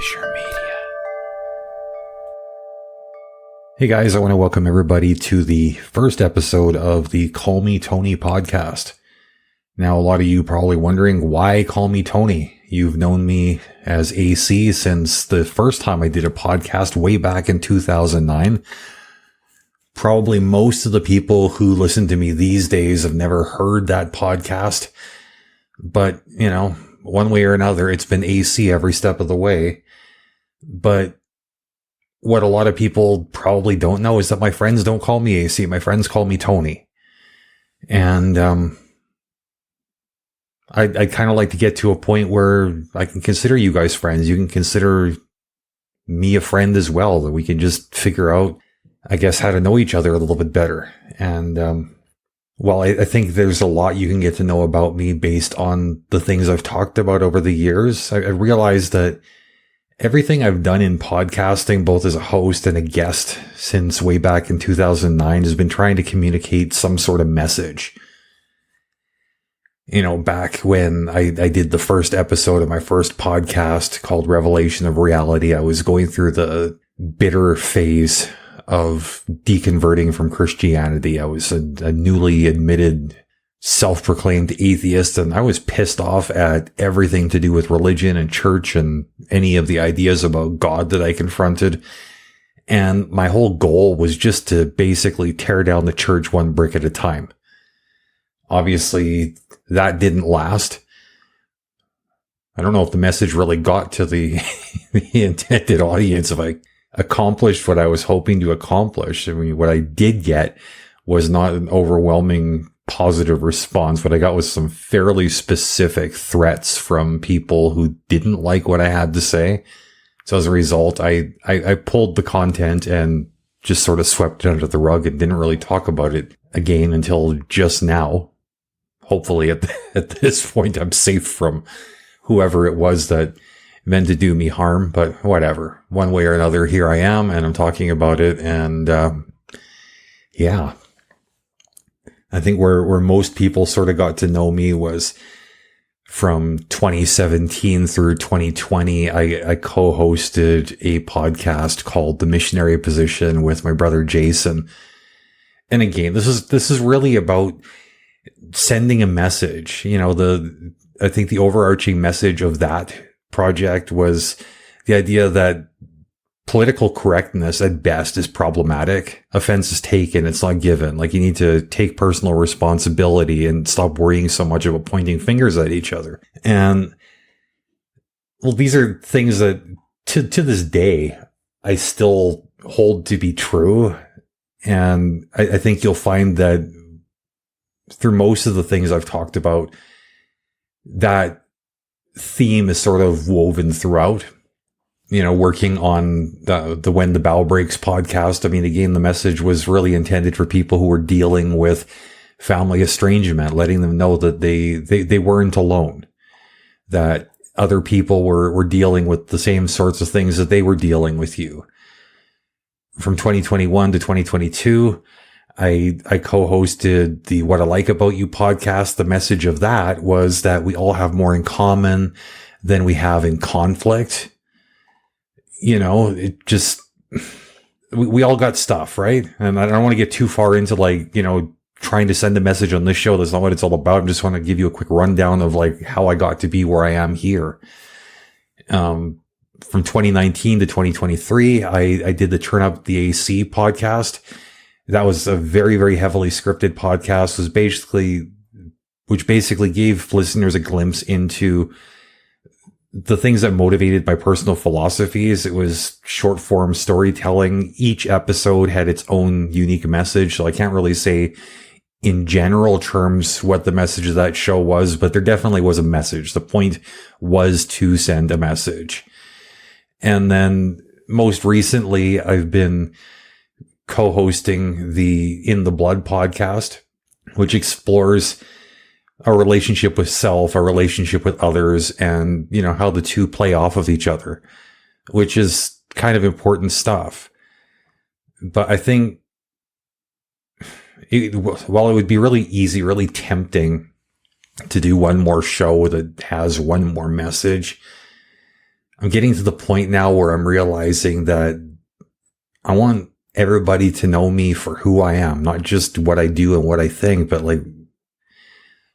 Bergen-Fischer Media. Hey guys, I want to welcome everybody to the first episode of the Call Me Tony podcast. Now, a lot of you probably wondering, why Call Me Tony? You've known me as AC since the first time I did a podcast way back in 2009. Probably most of the people who listen to me these days have never heard that podcast. But, one way or another, it's been AC every step of the way. But what a lot of people probably don't know is that my friends don't call me AC. My friends call me Tony. And I kind of like to get to a point where I can consider you guys friends. You can consider me a friend as well, that we can just figure out, I guess, how to know each other a little bit better. And well, I think there's a lot you can get to know about me based on the things I've talked about over the years. I realized that everything I've done in podcasting, both as a host and a guest since way back in 2009, has been trying to communicate some sort of message. Back when I did the first episode of my first podcast called Revelation of Reality, I was going through the bitter phase of deconverting from Christianity. I was a newly admitted, self-proclaimed atheist, and I was pissed off at everything to do with religion and church and any of the ideas about God that I confronted. And my whole goal was just to basically tear down the church one brick at a time. Obviously, that didn't last. I don't know if the message really got to the intended audience, if I accomplished what I was hoping to accomplish. I mean, what I did get was not an overwhelming positive response. What I got was some fairly specific threats from people who didn't like what I had to say. So as a result, I pulled the content and just sort of swept it under the rug and didn't really talk about it again until just now. Hopefully at this point, I'm safe from whoever it was that meant to do me harm, but whatever. One way or another, here I am, and I'm talking about it. And yeah, I think where most people sort of got to know me was from 2017 through 2020. I co-hosted a podcast called The Missionary Position with my brother Jason. And again, this is really about sending a message. I think the overarching message of that project was the idea that political correctness at best is problematic. Offense is taken, it's not given. Like, you need to take personal responsibility and stop worrying so much about pointing fingers at each other. And well, these are things that to this day I still hold to be true. And I think you'll find that through most of the things I've talked about, that theme is sort of woven throughout. Working on the When the Bow Breaks podcast. I mean, again, the message was really intended for people who were dealing with family estrangement, letting them know that they weren't alone, that other people were dealing with the same sorts of things that they were dealing with you. From 2021 to 2022, I co-hosted the What I Like About You podcast. The message of that was that we all have more in common than we have in conflict. It just, we all got stuff, right? And I don't want to get too far into trying to send a message on this show. That's not what it's all about. I just want to give you a quick rundown of how I got to be where I am here. From 2019 to 2023, I did the Turn Up the AC podcast. That was a very, very heavily scripted podcast, which basically gave listeners a glimpse into the things that motivated my personal philosophies. It was short form storytelling. Each episode had its own unique message. So I can't really say in general terms what the message of that show was, but there definitely was a message. The point was to send a message. And then most recently, I've been co-hosting the In the Blood podcast, which explores a relationship with self, a relationship with others, and, how the two play off of each other, which is kind of important stuff. But I think while it would be really easy, really tempting to do one more show that has one more message, I'm getting to the point now where I'm realizing that I want everybody to know me for who I am, not just what I do and what I think, but like,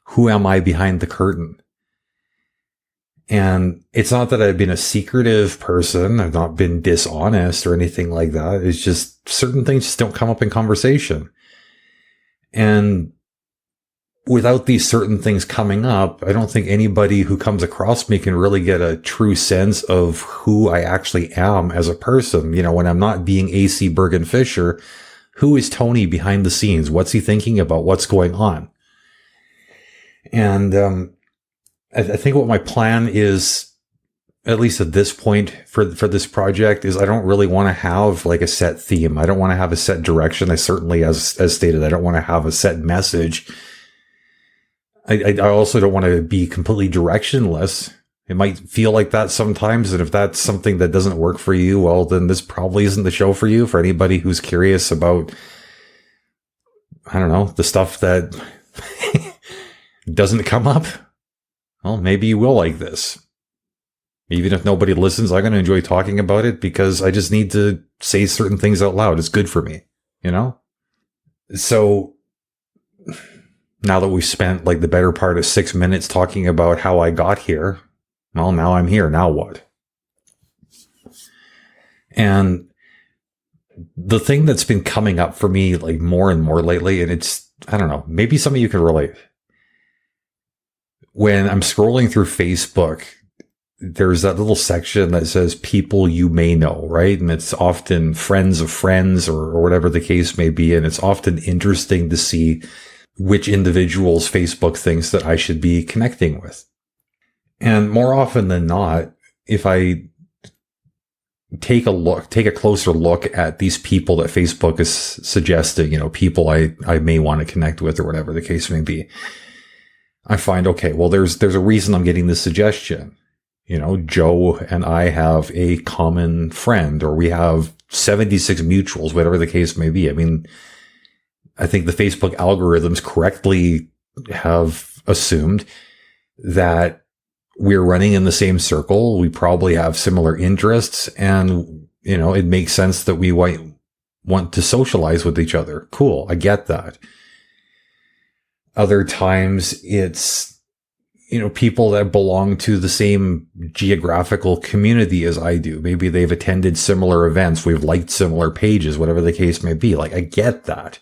who am I behind the curtain? And it's not that I've been a secretive person. I've not been dishonest or anything like that. It's just certain things just don't come up in conversation. And without these certain things coming up, I don't think anybody who comes across me can really get a true sense of who I actually am as a person. You know, when I'm not being AC Bergen-Fischer, who is Tony behind the scenes? What's he thinking about? What's going on? And, I think what my plan is, at least at this point for this project, is I don't really want to have like a set theme. I don't want to have a set direction. I certainly, as stated, I don't want to have a set message. I also don't want to be completely directionless. It might feel like that sometimes. And if that's something that doesn't work for you, well, then this probably isn't the show for you. For anybody who's curious about, I don't know, the stuff that doesn't come up. Well, maybe you will like this. Even if nobody listens, I'm going to enjoy talking about it because I just need to say certain things out loud. It's good for me, you know? So now that we've spent like the better part of 6 minutes talking about how I got here, well, now I'm here. Now what? And the thing that's been coming up for me like more and more lately, and it's, I don't know, maybe some of you can relate. When I'm scrolling through Facebook, there's that little section that says people you may know, right? And it's often friends of friends or whatever the case may be. And it's often interesting to see which individuals Facebook thinks that I should be connecting with. And more often than not, if I take a closer look at these people that Facebook is suggesting, you know, people I may want to connect with or whatever the case may be, I find, okay, well, there's a reason I'm getting this suggestion. You know, Joe and I have a common friend, or we have 76 mutuals, whatever the case may be. I mean, I think the Facebook algorithms correctly have assumed that we're running in the same circle. We probably have similar interests, and, you know, it makes sense that we want to socialize with each other. Cool. I get that. Other times it's, you know, people that belong to the same geographical community as I do. Maybe they've attended similar events. We've liked similar pages, whatever the case may be. Like, I get that.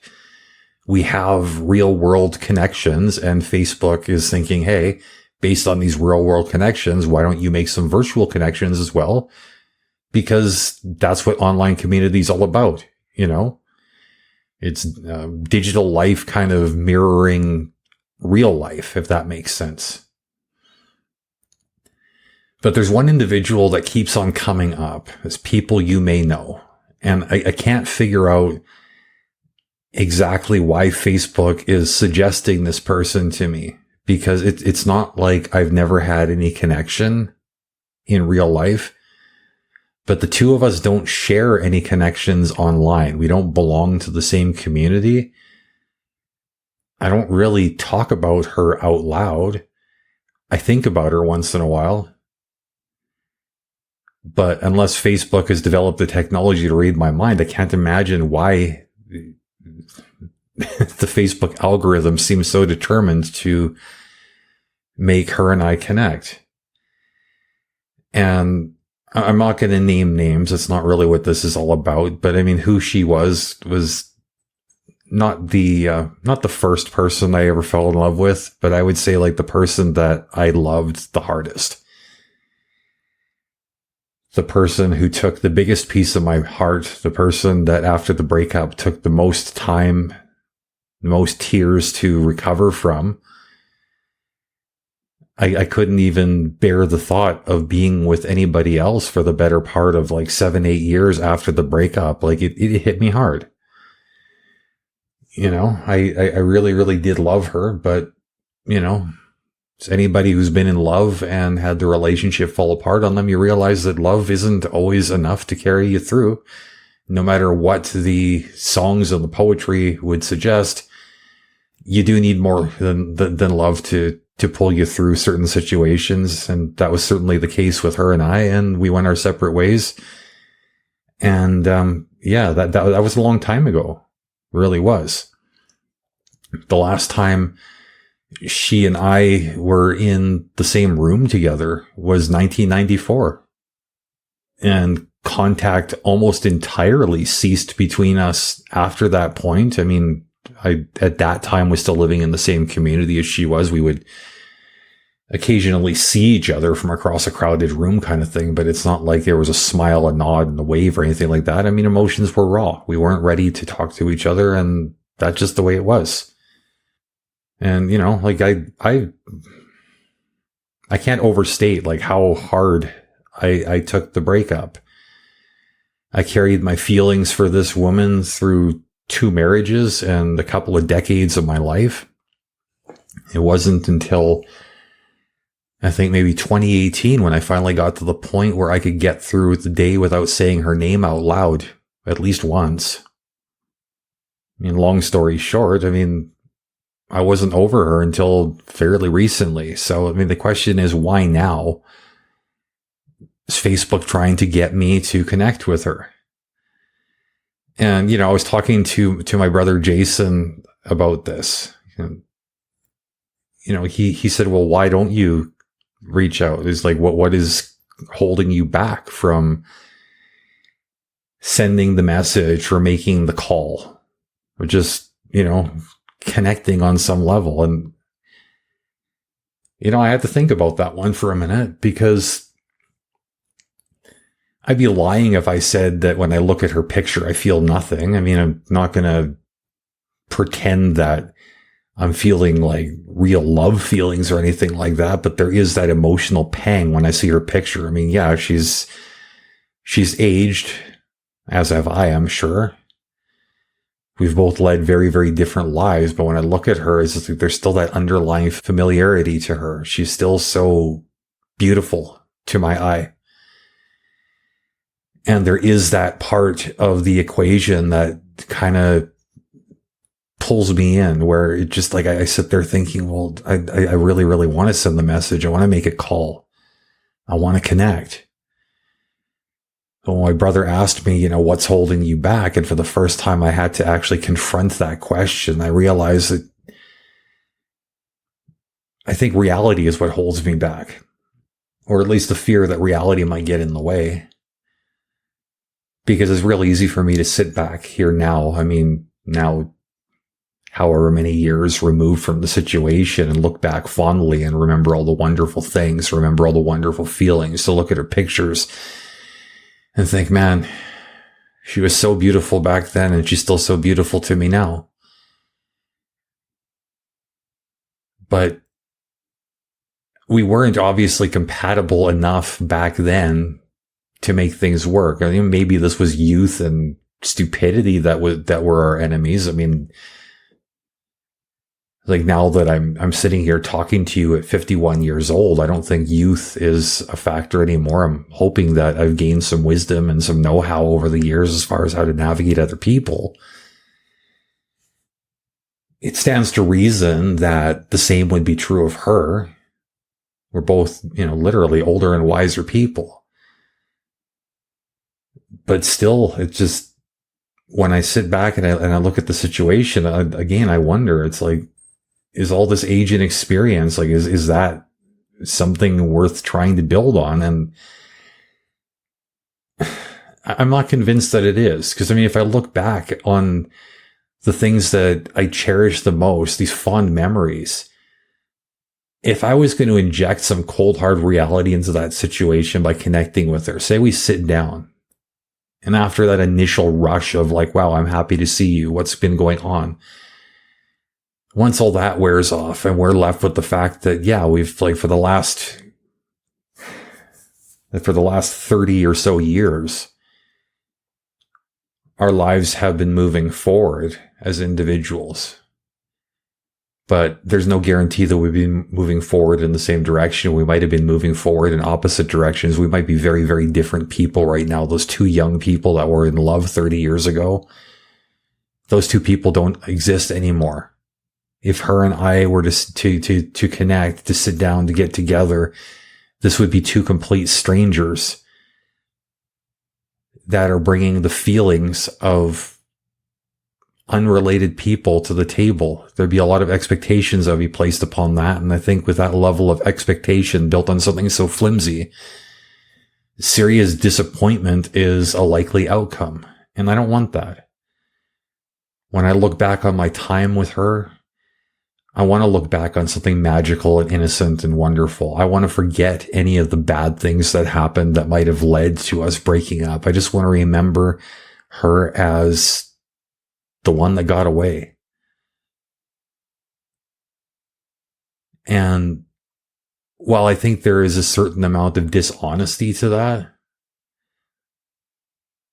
We have real world connections, and Facebook is thinking, hey, based on these real world connections, why don't you make some virtual connections as well? Because that's what online community is all about, you know? It's digital life kind of mirroring real life, if that makes sense. But there's one individual that keeps on coming up as people you may know. And I can't figure out exactly why Facebook is suggesting this person to me, because it's not like I've never had any connection in real life. But the two of us don't share any connections online. We don't belong to the same community. I don't really talk about her out loud. I think about her once in a while. But unless Facebook has developed the technology to read my mind, I can't imagine why the Facebook algorithm seems so determined to make her and I connect. And I'm not going to name names. That's not really what this is all about. But I mean, who she was not the first person I ever fell in love with, but I would say like the person that I loved the hardest. The person who took the biggest piece of my heart, the person that after the breakup took the most time, the most tears to recover from. I couldn't even bear the thought of being with anybody else for the better part of like 7-8 years after the breakup. Like it hit me hard. You know, I really, really did love her, but you know, it's anybody who's been in love and had the relationship fall apart on them, you realize that love isn't always enough to carry you through. No matter what the songs and the poetry would suggest, you do need more than love to pull you through certain situations. And that was certainly the case with her and I, and we went our separate ways. And, that was a long time ago. Really was. The last time she and I were in the same room together was 1994. And contact almost entirely ceased between us after that point. I mean, I, at that time, was still living in the same community as she was. We would occasionally see each other from across a crowded room kind of thing, but it's not like there was a smile, a nod, and a wave or anything like that. I mean, emotions were raw. We weren't ready to talk to each other, and that's just the way it was. And, you know, like I can't overstate like how hard I took the breakup. I carried my feelings for this woman through 2 marriages and a couple of decades of my life. It wasn't until I think maybe 2018 when I finally got to the point where I could get through the day without saying her name out loud at least once. I mean, long story short, I mean, I wasn't over her until fairly recently. So, I mean, the question is, why now? Is Facebook trying to get me to connect with her? And, you know, I was talking to my brother Jason about this. And, you know, he said, well, why don't you reach out? It's like, what is holding you back from sending the message or making the call or just, you know, connecting on some level? And, you know, I had to think about that one for a minute, because I'd be lying if I said that when I look at her picture, I feel nothing. I mean, I'm not going to pretend that I'm feeling like real love feelings or anything like that, but there is that emotional pang when I see her picture. I mean, yeah, she's aged, as have I, I'm sure. We've both led very, very different lives, but when I look at her, it's just like there's still that underlying familiarity to her. She's still so beautiful to my eye. And there is that part of the equation that kind of pulls me in, where it just like, I sit there thinking, well, I really, really want to send the message. I want to make a call. I want to connect. So my brother asked me, you know, what's holding you back? And for the first time I had to actually confront that question. I realized that I think reality is what holds me back, or at least the fear that reality might get in the way. Because it's real easy for me to sit back here now. I mean, now, however many years removed from the situation, and look back fondly and remember all the wonderful things, remember all the wonderful feelings, to look at her pictures and think, man, she was so beautiful back then and she's still so beautiful to me now. But we weren't obviously compatible enough back then to make things work. I mean, maybe this was youth and stupidity that were our enemies. I mean, like now that I'm sitting here talking to you at 51 years old, I don't think youth is a factor anymore. I'm hoping that I've gained some wisdom and some know-how over the years as far as how to navigate other people. It stands to reason that the same would be true of her. We're both, you know, literally older and wiser people. But still, it's just, when I sit back and I look at the situation, I wonder, it's like, is all this age and experience, like, is that something worth trying to build on? And I'm not convinced that it is. Because, I mean, if I look back on the things that I cherish the most, these fond memories, if I was going to inject some cold, hard reality into that situation by connecting with her, say we sit down, and after that initial rush of like, wow, I'm happy to see you, what's been going on? Once all that wears off and we're left with the fact that, yeah, we've like for the last 30 or so years, our lives have been moving forward as individuals. But there's no guarantee that we've been moving forward in the same direction. We might have been moving forward in opposite directions. We might be very, very different people right now. Those two young people that were in love 30 years ago, those two people don't exist anymore if her and I were to connect, to sit down, to get together, this would be two complete strangers that are bringing the feelings of unrelated people to the table. There'd be a lot of expectations that would be placed upon that. And I think with that level of expectation built on something so flimsy, serious disappointment is a likely outcome. And I don't want that. When I look back on my time with her, I want to look back on something magical and innocent and wonderful. I want to forget any of the bad things that happened that might have led to us breaking up. I just want to remember her as the one that got away. And while I think there is a certain amount of dishonesty to that,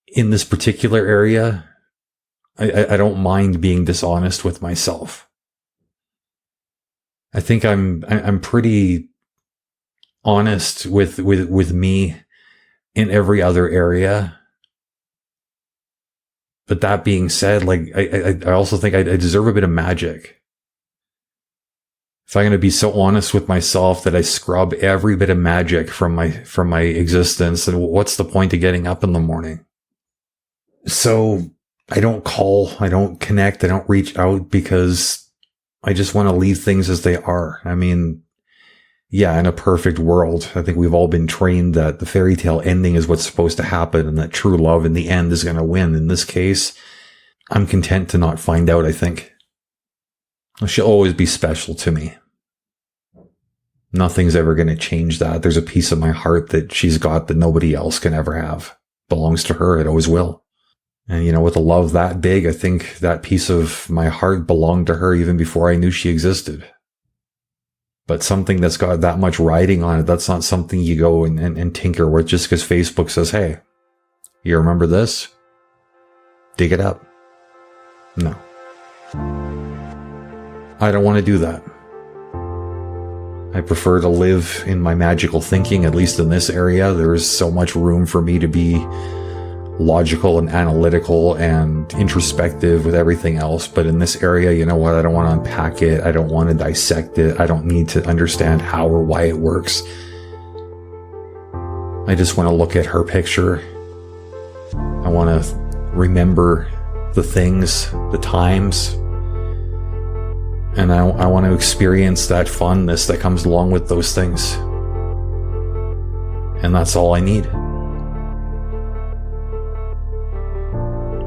in this particular area, I don't mind being dishonest with myself. I think I'm pretty honest with me in every other area. But that being said, like, I also think I deserve a bit of magic. If I'm going to be so honest with myself that I scrub every bit of magic from my existence, then what's the point of getting up in the morning? So I don't call, I don't connect, I don't reach out because I just want to leave things as they are. I mean, yeah, in a perfect world, I think we've all been trained that the fairy tale ending is what's supposed to happen and that true love in the end is going to win. In this case, I'm content to not find out, I think. She'll always be special to me. Nothing's ever going to change that. There's a piece of my heart that she's got that nobody else can ever have. Belongs to her. It always will. And, you know, with a love that big, I think that piece of my heart belonged to her even before I knew she existed. But something that's got that much riding on it, that's not something you go and tinker with just because Facebook says, hey, you remember this? Dig it up. No. I don't want to do that. I prefer to live in my magical thinking, at least in this area. There is so much room for me to be logical and analytical and introspective with everything else. But in this area, you know what? I don't want to unpack it. I don't want to dissect it. I don't need to understand how or why it works. I just want to look at her picture. I want to remember the things, the times. And I want to experience that fondness that comes along with those things. And that's all I need.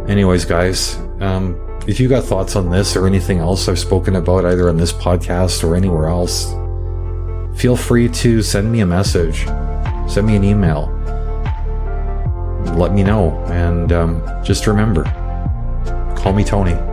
Anyways, guys, if you got thoughts on this or anything else I've spoken about either on this podcast or anywhere else, feel free to send me a message, send me an email, let me know. And just remember, call me Tony.